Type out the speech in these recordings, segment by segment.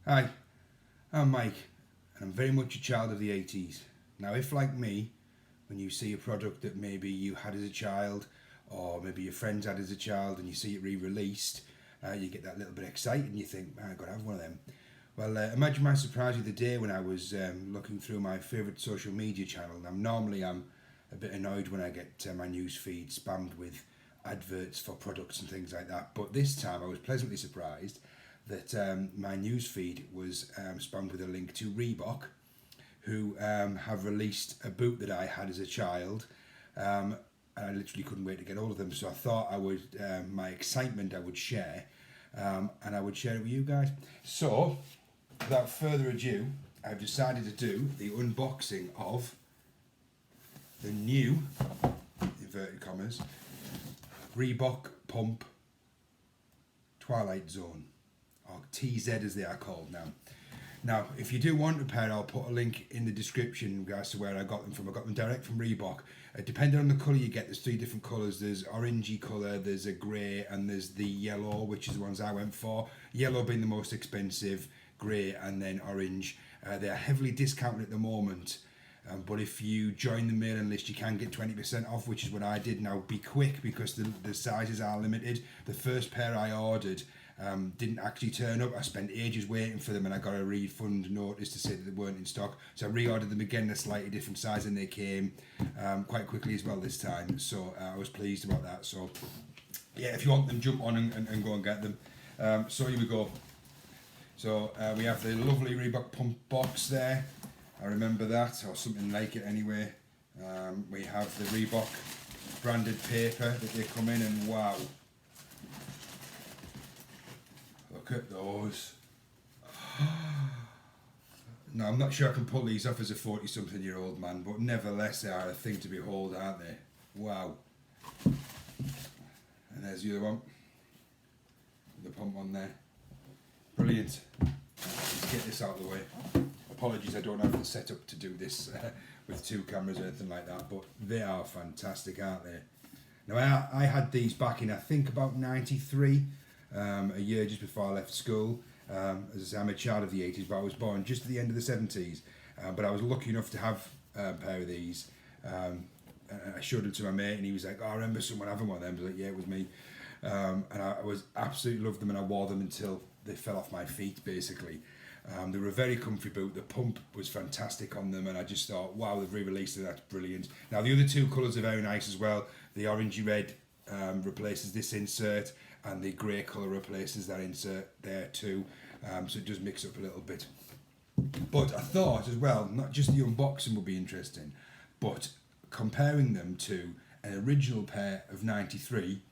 Hi, I'm Mike, and I'm very much a child of the 80s. Now, if like me, when you see a product that maybe you had as a child, or maybe your friends had as a child, and you see it re-released, you get that little bit excited and you think, man, I've got to have one of them. Well, imagine my surprise the other day when I was looking through my favourite social media channel. Now, normally I'm a bit annoyed when I get my news feed spammed with adverts for products and things like that, but this time I was pleasantly surprised that my news feed was spammed with a link to Reebok, who have released a boot that I had as a child, and I literally couldn't wait to get hold of them. So I thought I would, my excitement I would share, and I would share it with you guys. So, without further ado, I've decided to do the unboxing of the new, inverted commas, Reebok Pump Twilight Zone, or TZ as they are called now. Now, if you do want a pair, I'll put a link in the description as to where I got them from. I got them direct from Reebok. Depending on the colour you get, there's three different colours. There's orangey colour, there's a grey, and there's the yellow, which is the ones I went for. Yellow being the most expensive, grey, and then orange. They are heavily discounted at the moment. But if you join the mailing list, you can get 20% off, which is what I did. Now, be quick because the sizes are limited. The first pair I ordered didn't actually turn up. I spent ages waiting for them and I got a refund notice to say that they weren't in stock. So I reordered them again in a slightly different size and they came quite quickly as well this time. So I was pleased about that. So yeah, if you want them, jump on and go and get them. So here we go. So we have the lovely Reebok Pump box there. I remember that, or something like it anyway. We have the Reebok branded paper that they come in, and wow, look at those. Now, I'm not sure I can pull these off as a 40-something-year-old man, but nevertheless they are a thing to behold, aren't they? Wow. And there's the other one, the pump one there. Brilliant. Let's get this out of the way. Apologies, I don't have the setup to do this with two cameras or anything like that, but they are fantastic, aren't they? Now, I had these back in, I think, about 93, a year just before I left school. As I say, I'm a child of the 80s, but I was born just at the end of the 70s. But I was lucky enough to have a pair of these. And I showed them to my mate, and he was like, oh, I remember someone having one of them. I was like, yeah, it was me. And I was absolutely loved them, and I wore them until they fell off my feet, basically. They were a very comfy boot. The pump was fantastic on them, and I just thought, wow, they've re-released it. That's brilliant. Now, the other two colours are very nice as well. The orangey red replaces this insert, and the grey colour replaces that insert there too. So it does mix up a little bit. But I thought as well, not just the unboxing would be interesting, but comparing them to an original pair of 93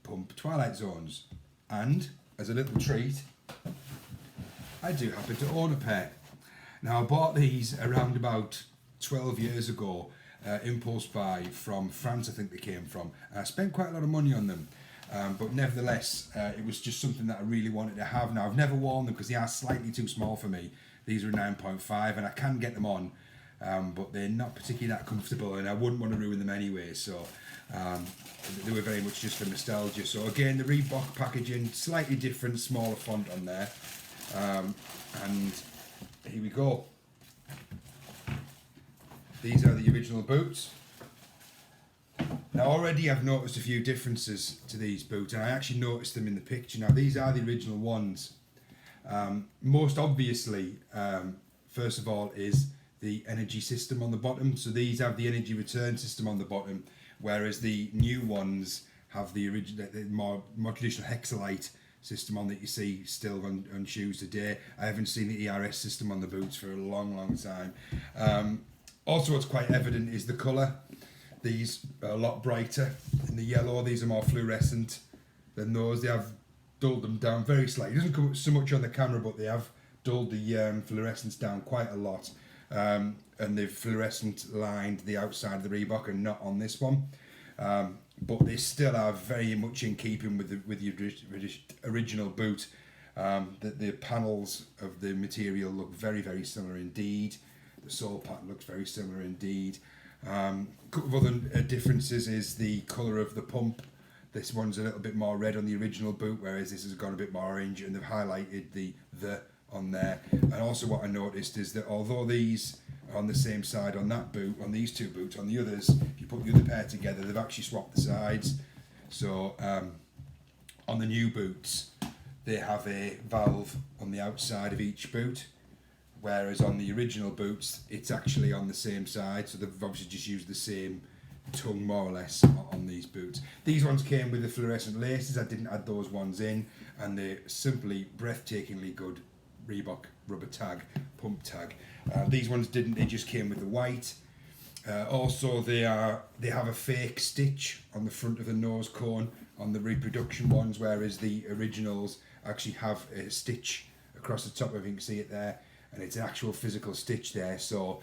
Pump Twilight Zones. And as a little treat, I do happen to own a pair. Now, I bought these around about 12 years ago, impulse buy from France, I think they came from. And I spent quite a lot of money on them, but nevertheless, it was just something that I really wanted to have. Now, I've never worn them because they are slightly too small for me. These are 9.5 and I can get them on, but they're not particularly that comfortable and I wouldn't want to ruin them anyway, so they were very much just for nostalgia. So again, the Reebok packaging, slightly different, smaller font on there. And here we go. These are the original boots. Now already I've noticed a few differences to these boots, and I actually noticed them in the picture. Now these are the original ones. Most obviously, first of all, is the energy system on the bottom. So these have the energy return system on the bottom, whereas the new ones have the original, the more traditional Hexalite system on that you see still on shoes today. I haven't seen the ERS system on the boots for a long time. Also, what's quite evident is the colour. These are a lot brighter in the yellow. These are more fluorescent than those. They have dulled them down very slightly. It doesn't come up so much on the camera, but they have dulled the fluorescence down quite a lot. And they've fluorescent lined the outside of the Reebok and not on this one. But they still are very much in keeping with the original boot. The panels of the material look very similar indeed. The sole pattern looks very similar indeed. A couple of other differences is the colour of the pump. This one's a little bit more red on the original boot, whereas this has gone a bit more orange, and they've highlighted the on there. And also what I noticed is that although these are on the same side on that boot, on these two boots, on the others, if you put the other pair together, they've actually swapped the sides. So on the new boots, they have a valve on the outside of each boot, whereas on the original boots, it's actually on the same side. So they've obviously just used the same tongue more or less on these boots. These ones came with the fluorescent laces. I didn't add those ones in, and they're simply breathtakingly good Reebok rubber tag, pump tag. These ones didn't, they just came with the white. Also they have a fake stitch on the front of the nose cone on the reproduction ones, whereas the originals actually have a stitch across the top, if you can see it there, and it's an actual physical stitch there. So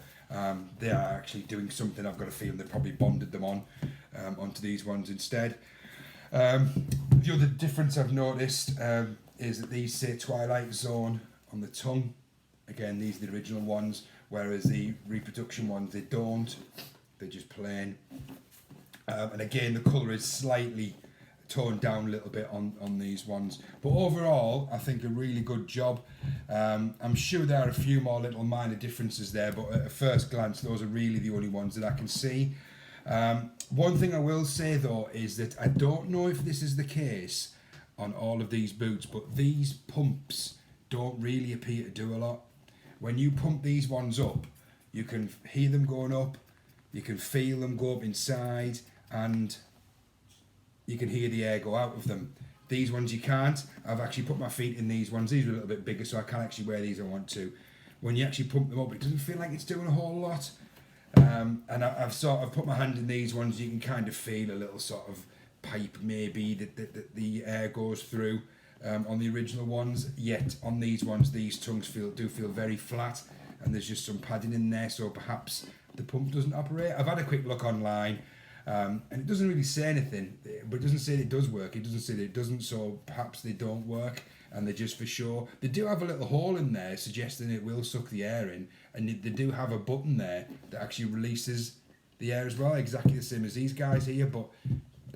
they are actually doing something. I've got a feeling they probably bonded them onto these ones instead. The other difference I've noticed is that these say Twilight Zone on the tongue. Again, these are the original ones, whereas the reproduction ones, they don't. They're just plain. And again, the colour is slightly toned down a little bit on these ones. But overall, I think a really good job. I'm sure there are a few more little minor differences there, but at first glance, those are really the only ones that I can see. One thing I will say though is that I don't know if this is the case on all of these boots, but these pumps don't really appear to do a lot. When you pump these ones up, you can hear them going up, you can feel them go up inside, and you can hear the air go out of them. These ones you can't. I've actually put my feet in these ones. These are a little bit bigger, so I can't actually wear these if I want to. When you actually pump them up, it doesn't feel like it's doing a whole lot. And I've put my hand in these ones. You can kind of feel a little sort of pipe maybe that the air goes through on the original ones. Yet on these ones, these tongues do feel very flat, and there's just some padding in there, so perhaps the pump doesn't operate. I've had a quick look online, and it doesn't really say anything, but it doesn't say that it does work. It doesn't say that it doesn't, so perhaps they don't work and they're just for sure. They do have a little hole in there suggesting it will suck the air in, and they do have a button there that actually releases the air as well, exactly the same as these guys here, but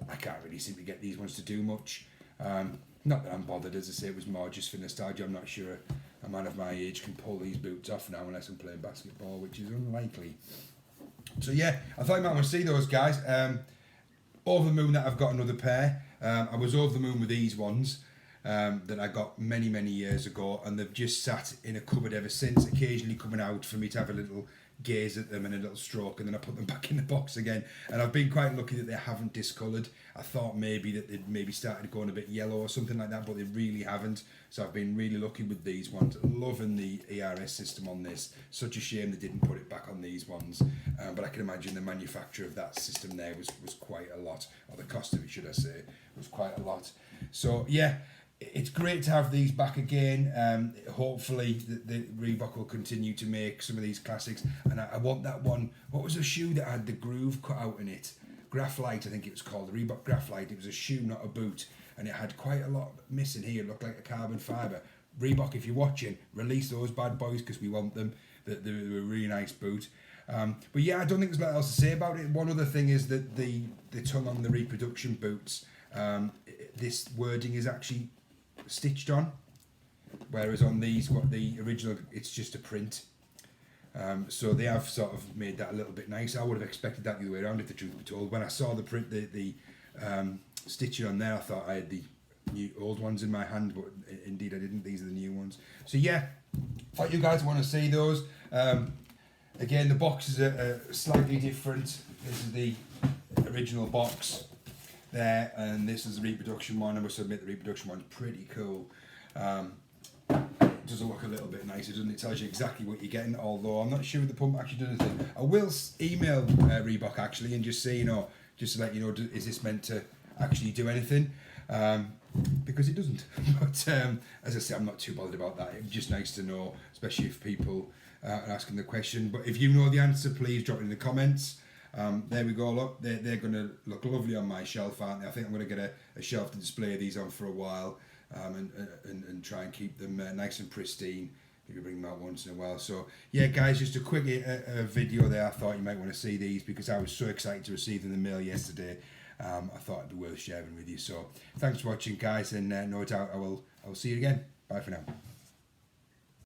I can't really seem to get these ones to do much. Not that I'm bothered, as I say, it was more just for nostalgia. I'm not sure a man of my age can pull these boots off now unless I'm playing basketball, which is unlikely. So yeah, I thought you might want to see those guys. Over the moon that I've got another pair. I was over the moon with these ones that I got many, many years ago, and they've just sat in a cupboard ever since, occasionally coming out for me to have a little gaze at them and a little stroke, and then I put them back in the box again. And I've been quite lucky that they haven't discoloured. I thought maybe that they'd maybe started going a bit yellow or something like that, but they really haven't. So I've been really lucky with these ones. Loving the ERS system on this. Such a shame they didn't put it back on these ones. But I can imagine the manufacture of that system there was quite a lot, or the cost of it, should I say, was quite a lot. So yeah, it's great to have these back again. Hopefully the Reebok will continue to make some of these classics, and I want that one. What was the shoe that had the groove cut out in it? Graphlite, I think it was called, the Reebok Graphlite. It was a shoe, not a boot, and it had quite a lot missing here. It looked like a carbon fibre. Reebok, if you're watching, release those bad boys because we want them. They're a really nice boot. But yeah, I don't think there's much else to say about it. One other thing is that the tongue on the reproduction boots, this wording is actually stitched on, whereas on these, what the original, it's just a print. So they have sort of made that a little bit nice. I would have expected that the other way around, if the truth be told. When I saw the print, the stitching on there, I thought I had the new old ones in my hand, but indeed I didn't. These are the new ones. So yeah, thought you guys want to see those. Again, the boxes are slightly different. This is the original box there, and this is the reproduction one. I must admit the reproduction one's pretty cool. It does look a little bit nicer, doesn't it? It tells you exactly what you're getting, although I'm not sure if the pump actually does anything. I will email Reebok actually and just say, just to let you know, is this meant to actually do anything? Because it doesn't. But as I say, I'm not too bothered about that. It's just nice to know, especially if people are asking the question. But if you know the answer, please drop it in the comments. There we go, look, they're going to look lovely on my shelf, aren't they? I think I'm going to get a shelf to display these on for a while, and try and keep them nice and pristine. Maybe bring them out once in a while. So yeah, guys, just a quick video there. I thought you might want to see these because I was so excited to receive them in the mail yesterday. I thought it'd be worth sharing with you. So thanks for watching, guys, and no doubt I will see you again. Bye for now.